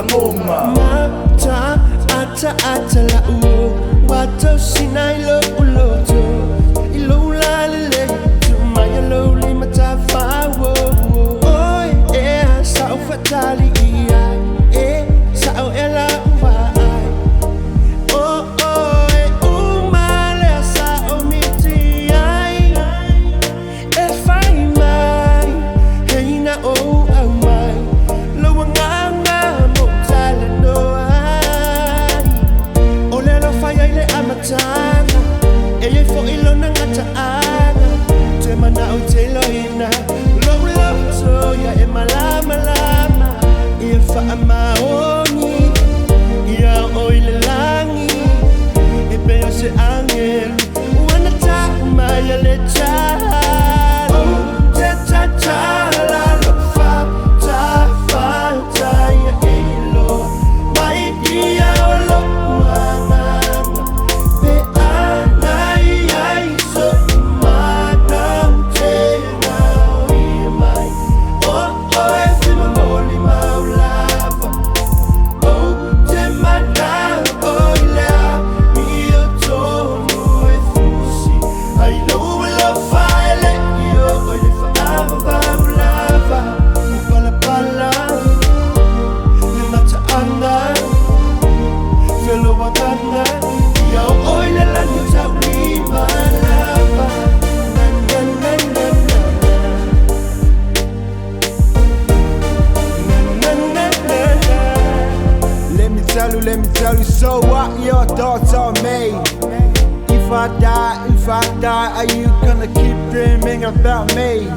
angoma Mata ata ata la uo Wato sinai lo uloto Ilo la lele Tumaya lo lima tafawo Oi sao fatali iai sao ela uai umale sao miti ai fai mai heina au mai lo nganga mo tala no ai ole lo fai ile amatanga fo ilo nanga taana te mana o te loina lo so ya malama lama fa amaoni ya oile langi peo se angel wana ta maya le cha la lo fa ta ya ilo mai dia lo mama pe ai so madam te na mai fi moli maula Let me tell you, so what your thoughts on me? If I die, are you gonna keep dreaming about me?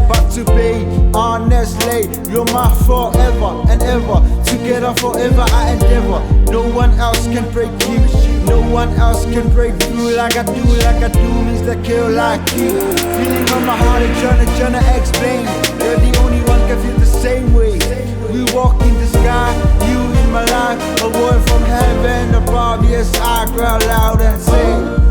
But to be honestly, you're my forever and ever. Together forever I endeavor. No one else can break you. No one else can break through like I do means that kill like you. Feeling on my heart and tryna explain. You're the only one can feel the same way. We walk in the sky, you in my life, a word from heaven above. Yes, I growl loud and say